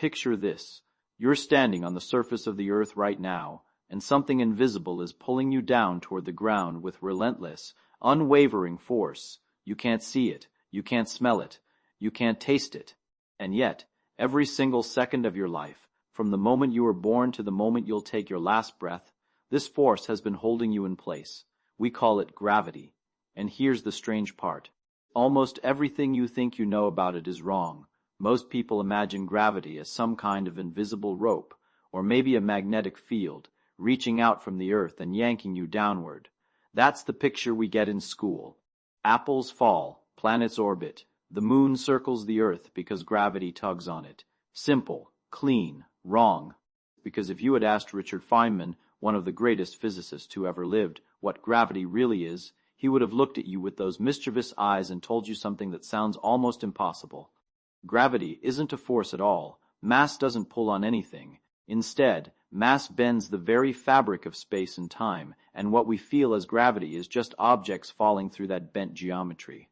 Picture this. You're standing on the surface of the earth right now, and something invisible is pulling you down toward the ground with relentless, unwavering force. You can't see it, you can't smell it, you can't taste it. And yet, every single second of your life, from the moment you were born to the moment you'll take your last breath, this force has been holding you in place. We call it gravity. And here's the strange part. Almost everything you think you know about it is wrong. Most people imagine gravity as some kind of invisible rope, or maybe a magnetic field, reaching out from the earth and yanking you downward. That's the picture we get in school. Apples fall, planets orbit, the moon circles the earth because gravity tugs on it. Simple, clean, wrong. Because if you had asked Richard Feynman, one of the greatest physicists who ever lived, what gravity really is, he would have looked at you with those mischievous eyes and told you something that sounds almost impossible. Gravity isn't a force at all. Mass doesn't pull on anything. Instead, mass bends the very fabric of space and time, and what we feel as gravity is just objects falling through that bent geometry.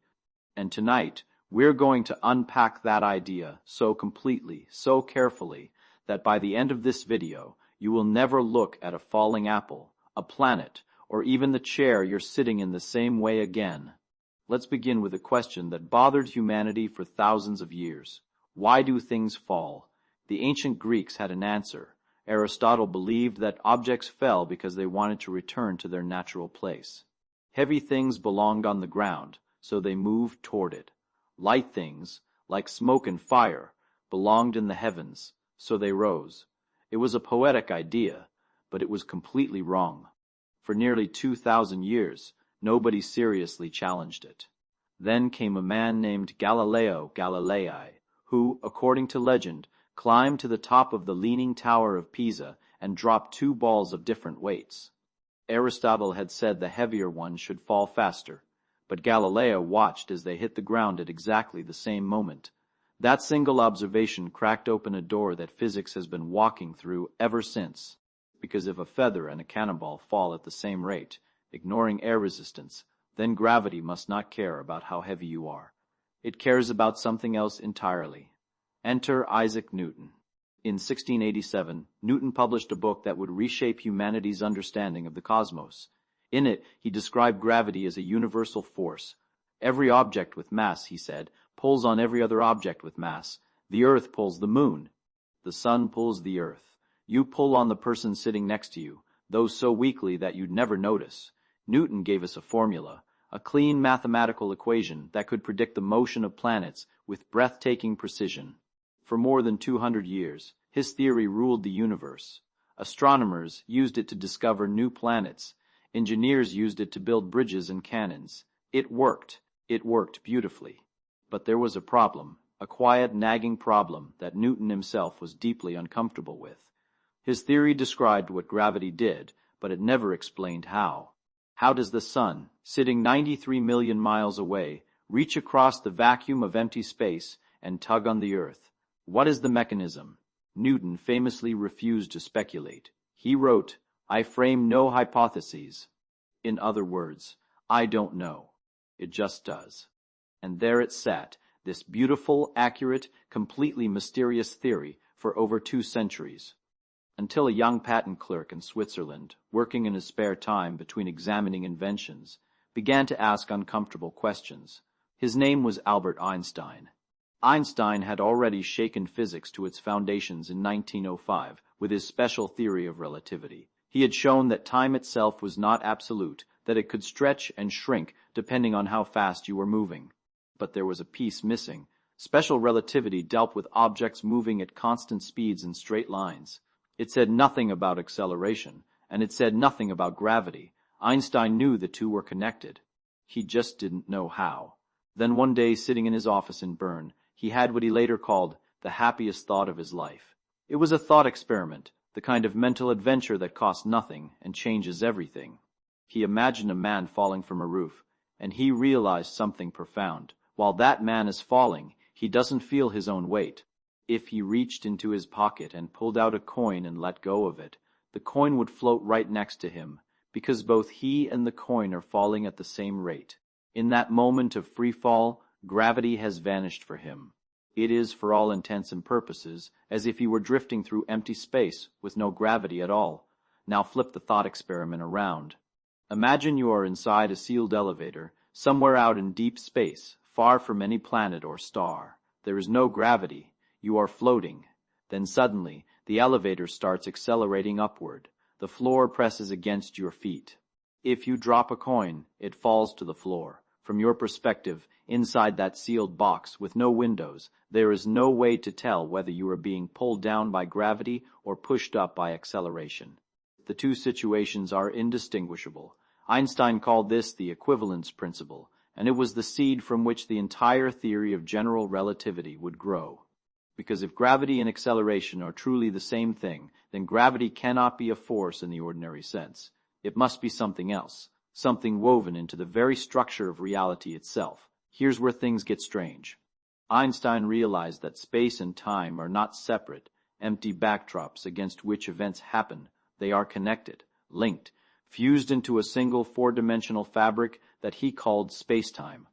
And tonight, we're going to unpack that idea so completely, so carefully, that by the end of this video, you will never look at a falling apple, a planet, or even the chair you're sitting in the same way again. Let's begin with a question that bothered humanity for thousands of years. Why do things fall? The ancient Greeks had an answer. Aristotle believed that objects fell because they wanted to return to their natural place. Heavy things belonged on the ground, so they moved toward it. Light things, like smoke and fire, belonged in the heavens, so they rose. It was a poetic idea, but it was completely wrong. For nearly 2,000 years, nobody seriously challenged it. Then came a man named Galileo Galilei, who, according to legend, climbed to the top of the Leaning Tower of Pisa and dropped 2 balls of different weights. Aristotle had said the heavier one should fall faster, but Galileo watched as they hit the ground at exactly the same moment. That single observation cracked open a door that physics has been walking through ever since. Because if a feather and a cannonball fall at the same rate, ignoring air resistance, then gravity must not care about how heavy you are. It cares about something else entirely. Enter Isaac Newton. In 1687, Newton published a book that would reshape humanity's understanding of the cosmos. In it, he described gravity as a universal force. Every object with mass, he said, pulls on every other object with mass. The earth pulls the moon. The sun pulls the earth. You pull on the person sitting next to you, though so weakly that you'd never notice. Newton gave us a formula, a clean mathematical equation that could predict the motion of planets with breathtaking precision. For more than 200 years, his theory ruled the universe. Astronomers used it to discover new planets. Engineers used it to build bridges and cannons. It worked. It worked beautifully. But there was a problem, a quiet, nagging problem that Newton himself was deeply uncomfortable with. His theory described what gravity did, but it never explained how. How does the sun, sitting 93 million miles away, reach across the vacuum of empty space and tug on the earth? What is the mechanism? Newton famously refused to speculate. He wrote, "I frame no hypotheses." In other words, I don't know. It just does. And there it sat, this beautiful, accurate, completely mysterious theory for over 2 centuries. Until a young patent clerk in Switzerland, working in his spare time between examining inventions, began to ask uncomfortable questions. His name was Albert Einstein. Einstein had already shaken physics to its foundations in 1905 with his special theory of relativity. He had shown that time itself was not absolute, that it could stretch and shrink depending on how fast you were moving. But there was a piece missing. Special relativity dealt with objects moving at constant speeds in straight lines. It said nothing about acceleration, and it said nothing about gravity. Einstein knew the two were connected. He just didn't know how. Then one day, sitting in his office in Bern, he had what he later called the happiest thought of his life. It was a thought experiment, the kind of mental adventure that costs nothing and changes everything. He imagined a man falling from a roof, and he realized something profound. While that man is falling, he doesn't feel his own weight. If he reached into his pocket and pulled out a coin and let go of it, the coin would float right next to him, because both he and the coin are falling at the same rate. In that moment of free fall, gravity has vanished for him. It is, for all intents and purposes, as if you were drifting through empty space with no gravity at all. Now flip the thought experiment around. Imagine you are inside a sealed elevator, somewhere out in deep space, far from any planet or star. There is no gravity. You are floating. Then suddenly, the elevator starts accelerating upward. The floor presses against your feet. If you drop a coin, it falls to the floor. From your perspective, inside that sealed box with no windows, there is no way to tell whether you are being pulled down by gravity or pushed up by acceleration. The two situations are indistinguishable. Einstein called this the equivalence principle, and it was the seed from which the entire theory of general relativity would grow. Because if gravity and acceleration are truly the same thing, then gravity cannot be a force in the ordinary sense. It must be something else, something woven into the very structure of reality itself. Here's where things get strange. Einstein realized that space and time are not separate, empty backdrops against which events happen. They are connected, linked, fused into a single four-dimensional fabric that he called spacetime.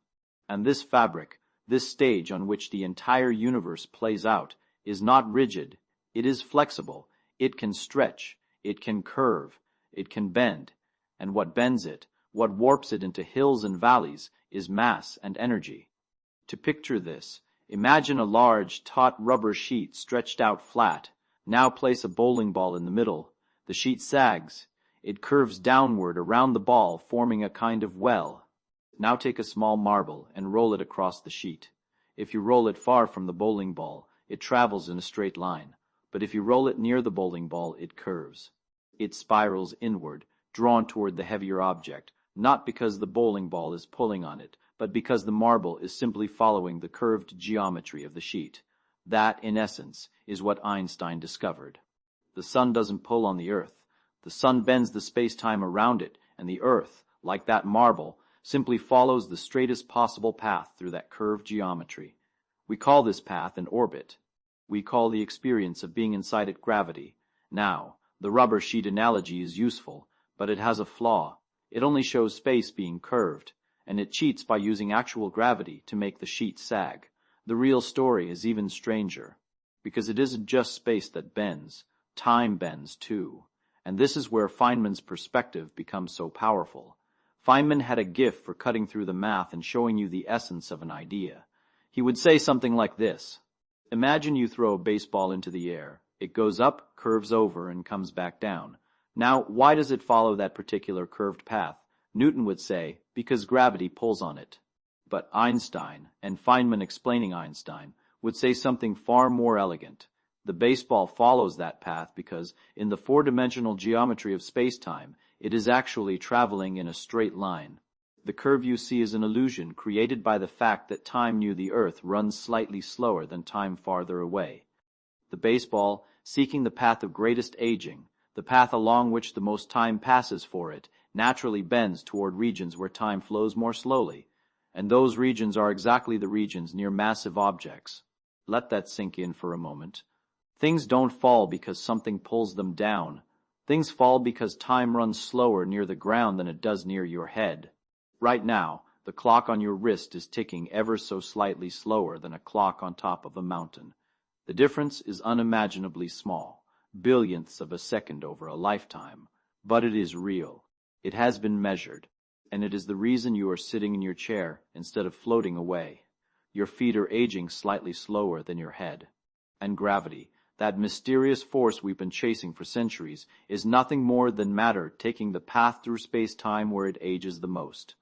And this fabric, this stage on which the entire universe plays out, is not rigid. It is flexible. It can stretch. It can curve. It can bend. And what bends it, what warps it into hills and valleys, is mass and energy. To picture this, imagine a large, taut rubber sheet stretched out flat. Now place a bowling ball in the middle. The sheet sags. It curves downward around the ball, forming a kind of well. Now take a small marble and roll it across the sheet. If you roll it far from the bowling ball, it travels in a straight line. But if you roll it near the bowling ball, it curves. It spirals inward, drawn toward the heavier object, not because the bowling ball is pulling on it, but because the marble is simply following the curved geometry of the sheet. That, in essence, is what Einstein discovered. The sun doesn't pull on the earth. The sun bends the space-time around it, and the earth, like that marble, simply follows the straightest possible path through that curved geometry. We call this path an orbit. We call the experience of being inside it gravity. Now, the rubber sheet analogy is useful, but it has a flaw. It only shows space being curved, and it cheats by using actual gravity to make the sheet sag. The real story is even stranger, because it isn't just space that bends. Time bends too. And this is where Feynman's perspective becomes so powerful. Feynman had a gift for cutting through the math and showing you the essence of an idea. He would say something like this. Imagine you throw a baseball into the air. It goes up, curves over, and comes back down. Now, why does it follow that particular curved path? Newton would say, because gravity pulls on it. But Einstein, and Feynman explaining Einstein, would say something far more elegant. The baseball follows that path because, in the four-dimensional geometry of space-time, it is actually traveling in a straight line. The curve you see is an illusion created by the fact that time near the Earth runs slightly slower than time farther away. The baseball, seeking the path of greatest aging, the path along which the most time passes for it, naturally bends toward regions where time flows more slowly, and those regions are exactly the regions near massive objects. Let that sink in for a moment. Things don't fall because something pulls them down. Things fall because time runs slower near the ground than it does near your head. Right now, the clock on your wrist is ticking ever so slightly slower than a clock on top of a mountain. The difference is unimaginably small, billionths of a second over a lifetime, but it is real. It has been measured, and it is the reason you are sitting in your chair instead of floating away. Your feet are aging slightly slower than your head. And gravity, that mysterious force we've been chasing for centuries, is nothing more than matter taking the path through space-time where it ages the most.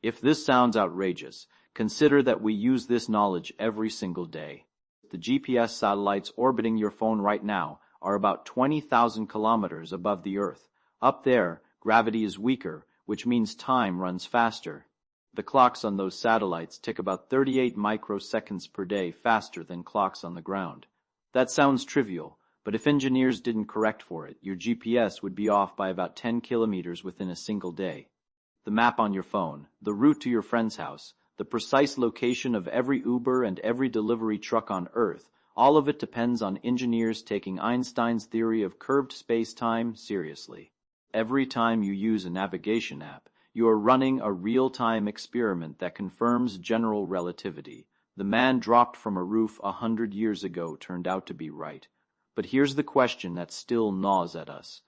If this sounds outrageous, consider that we use this knowledge every single day. The GPS satellites orbiting your phone right now are about 20,000 kilometers above the Earth. Up there, gravity is weaker, which means time runs faster. The clocks on those satellites tick about 38 microseconds per day faster than clocks on the ground. That sounds trivial, but if engineers didn't correct for it, your GPS would be off by about 10 kilometers within a single day. The map on your phone, the route to your friend's house, the precise location of every Uber and every delivery truck on Earth, all of it depends on engineers taking Einstein's theory of curved space-time seriously. Every time you use a navigation app, you are running a real-time experiment that confirms general relativity. The man dropped from a roof 100 years ago turned out to be right. But here's the question that still gnaws at us.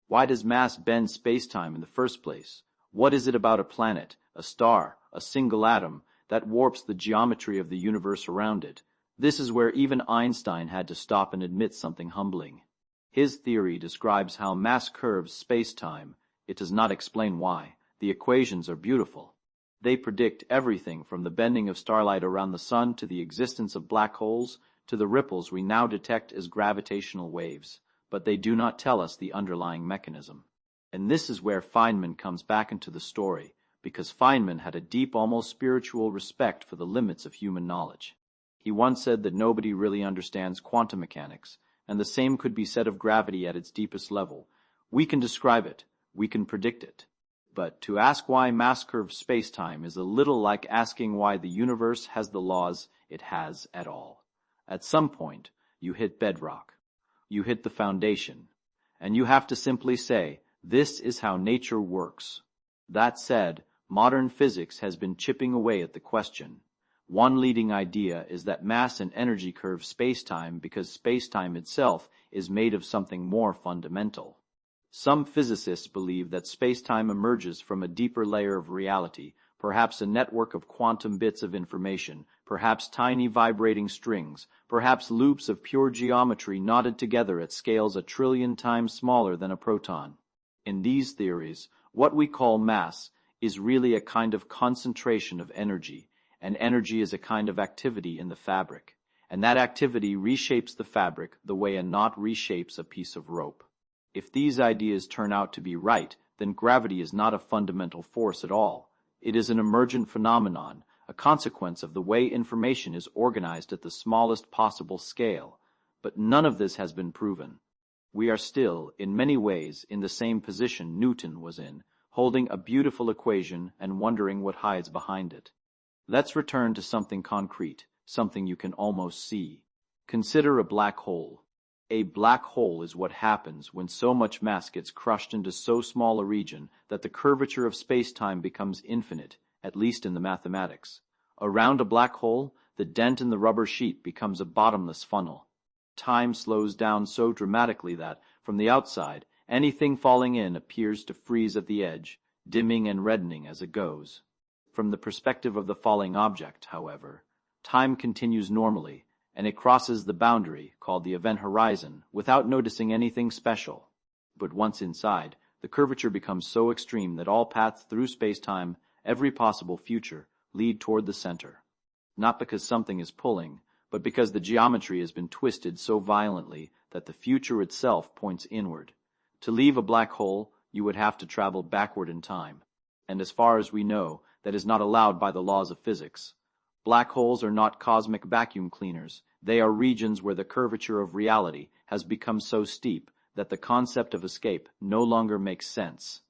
Why does mass bend spacetime in the first place? What is it about a planet, a star, a single atom, that warps the geometry of the universe around it? This is where even Einstein had to stop and admit something humbling. His theory describes how mass curves space-time. It does not explain why. The equations are beautiful. They predict everything from the bending of starlight around the sun to the existence of black holes to the ripples we now detect as gravitational waves, but they do not tell us the underlying mechanism. And this is where Feynman comes back into the story, because Feynman had a deep, almost spiritual respect for the limits of human knowledge. He once said that nobody really understands quantum mechanics, and the same could be said of gravity at its deepest level. We can describe it, we can predict it. But to ask why mass-curved space-time is a little like asking why the universe has the laws it has at all. At some point, you hit bedrock. You hit the foundation. And you have to simply say, this is how nature works. That said, modern physics has been chipping away at the question. One leading idea is that mass and energy curve space-time because space-time itself is made of something more fundamental. Some physicists believe that space-time emerges from a deeper layer of reality, perhaps a network of quantum bits of information, perhaps tiny vibrating strings, perhaps loops of pure geometry knotted together at scales 1 trillion times smaller than a proton. In these theories, what we call mass is really a kind of concentration of energy, and energy is a kind of activity in the fabric, and that activity reshapes the fabric the way a knot reshapes a piece of rope. If these ideas turn out to be right, then gravity is not a fundamental force at all. It is an emergent phenomenon, a consequence of the way information is organized at the smallest possible scale. But none of this has been proven. We are still, in many ways, in the same position Newton was in, holding a beautiful equation and wondering what hides behind it. Let's return to something concrete, something you can almost see. Consider a black hole. A black hole is what happens when so much mass gets crushed into so small a region that the curvature of space-time becomes infinite, at least in the mathematics. Around a black hole, the dent in the rubber sheet becomes a bottomless funnel. Time slows down so dramatically that, from the outside, anything falling in appears to freeze at the edge, dimming and reddening as it goes. From the perspective of the falling object, however, time continues normally, and it crosses the boundary, called the event horizon, without noticing anything special. But once inside, the curvature becomes so extreme that all paths through space-time, every possible future, lead toward the center. Not because something is pulling, but because the geometry has been twisted so violently that the future itself points inward. To leave a black hole, you would have to travel backward in time. And as far as we know, that is not allowed by the laws of physics. Black holes are not cosmic vacuum cleaners. They are regions where the curvature of reality has become so steep that the concept of escape no longer makes sense.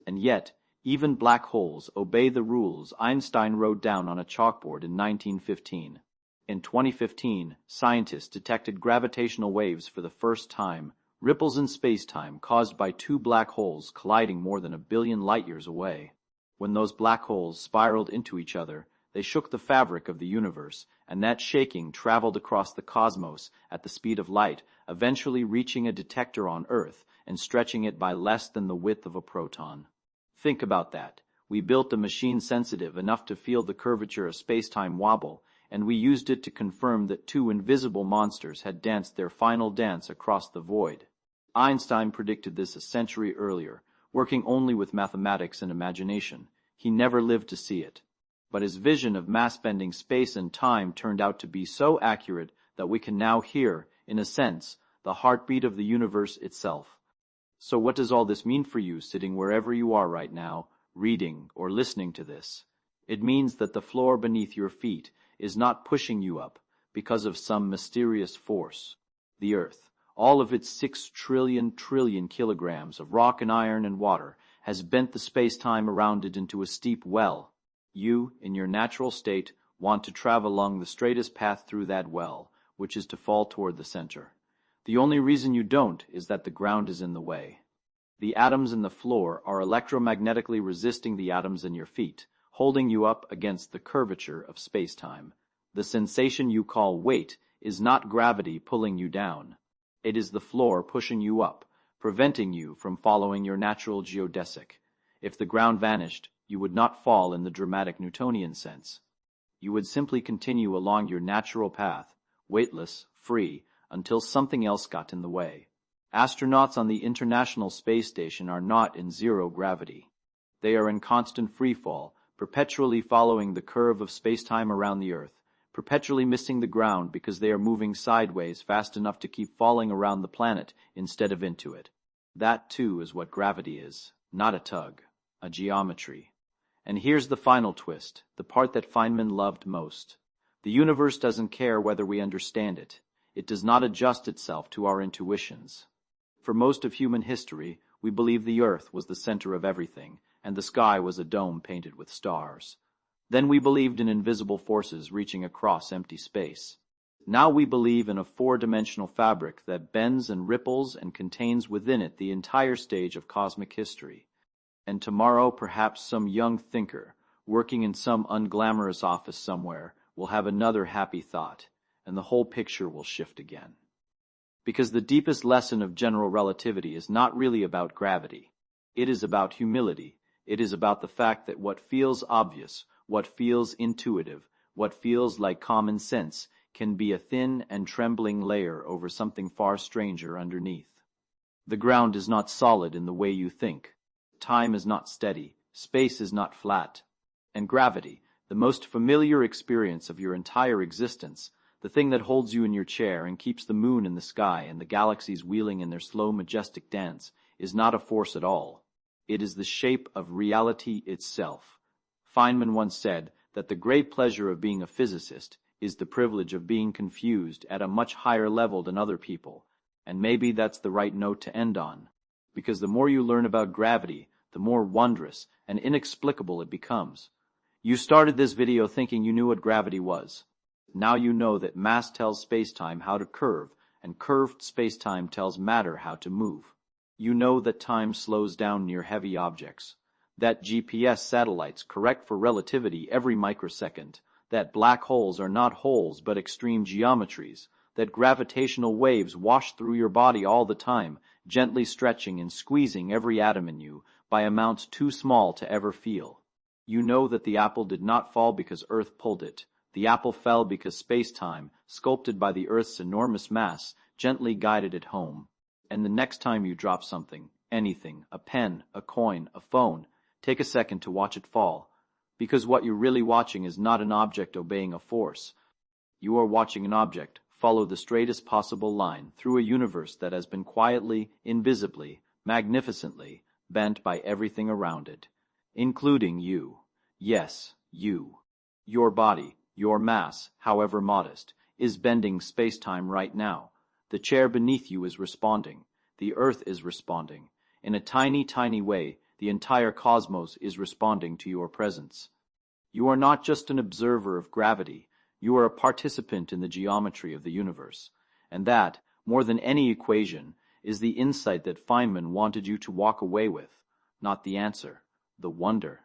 And yet, even black holes obey the rules Einstein wrote down on a chalkboard in 1915. In 2015, scientists detected gravitational waves for the first time, ripples in space-time caused by 2 black holes colliding more than 1 billion light-years away. When those black holes spiraled into each other, they shook the fabric of the universe, and that shaking traveled across the cosmos at the speed of light, eventually reaching a detector on Earth and stretching it by less than the width of a proton. Think about that. We built a machine sensitive enough to feel the curvature of space-time wobble, and we used it to confirm that 2 invisible monsters had danced their final dance across the void. Einstein predicted this a century earlier, working only with mathematics and imagination. He never lived to see it. But his vision of mass-bending space and time turned out to be so accurate that we can now hear, in a sense, the heartbeat of the universe itself. So what does all this mean for you sitting wherever you are right now, reading or listening to this? It means that the floor beneath your feet is not pushing you up because of some mysterious force. The Earth, all of its 6 trillion kilograms of rock and iron and water, has bent the space-time around it into a steep well. You, in your natural state, want to travel along the straightest path through that well, which is to fall toward the center. The only reason you don't is that the ground is in the way. The atoms in the floor are electromagnetically resisting the atoms in your feet, holding you up against the curvature of space-time. The sensation you call weight is not gravity pulling you down. It is the floor pushing you up, preventing you from following your natural geodesic. If the ground vanished, you would not fall in the dramatic Newtonian sense. You would simply continue along your natural path, weightless, free, until something else got in the way. Astronauts on the International Space Station are not in zero gravity. They are in constant freefall, perpetually following the curve of spacetime around the Earth, perpetually missing the ground because they are moving sideways fast enough to keep falling around the planet instead of into it. That, too, is what gravity is, not a tug, a geometry. And here's the final twist, the part that Feynman loved most. The universe doesn't care whether we understand it. It does not adjust itself to our intuitions. For most of human history, we believed the Earth was the center of everything, and the sky was a dome painted with stars. Then we believed in invisible forces reaching across empty space. Now we believe in a four-dimensional fabric that bends and ripples and contains within it the entire stage of cosmic history. And tomorrow perhaps some young thinker, working in some unglamorous office somewhere, will have another happy thought, and the whole picture will shift again. Because the deepest lesson of general relativity is not really about gravity. It is about humility. It is about the fact that what feels obvious, what feels intuitive, what feels like common sense, can be a thin and trembling layer over something far stranger underneath. The ground is not solid in the way you think. Time is not steady. Space is not flat. And gravity, the most familiar experience of your entire existence, the thing that holds you in your chair and keeps the moon in the sky and the galaxies wheeling in their slow, majestic dance, is not a force at all. It is the shape of reality itself. Feynman once said that the great pleasure of being a physicist is the privilege of being confused at a much higher level than other people, and maybe that's the right note to end on, because the more you learn about gravity, the more wondrous and inexplicable it becomes. You started this video thinking you knew what gravity was. Now you know that mass tells spacetime how to curve, and curved spacetime tells matter how to move. You know that time slows down near heavy objects, that GPS satellites correct for relativity every microsecond, that black holes are not holes but extreme geometries, that gravitational waves wash through your body all the time, gently stretching and squeezing every atom in you by amounts too small to ever feel. You know that the apple did not fall because Earth pulled it. The apple fell because space-time, sculpted by the Earth's enormous mass, gently guided it home. And the next time you drop something, anything, a pen, a coin, a phone, take a second to watch it fall. Because what you're really watching is not an object obeying a force. You are watching an object follow the straightest possible line through a universe that has been quietly, invisibly, magnificently bent by everything around it, including you. Yes, you. Your body, your mass, however modest, is bending space-time right now. The chair beneath you is responding. The Earth is responding. In a tiny, tiny way, the entire cosmos is responding to your presence. You are not just an observer of gravity. You are a participant in the geometry of the universe. And that, more than any equation, is the insight that Feynman wanted you to walk away with. Not the answer, the wonder.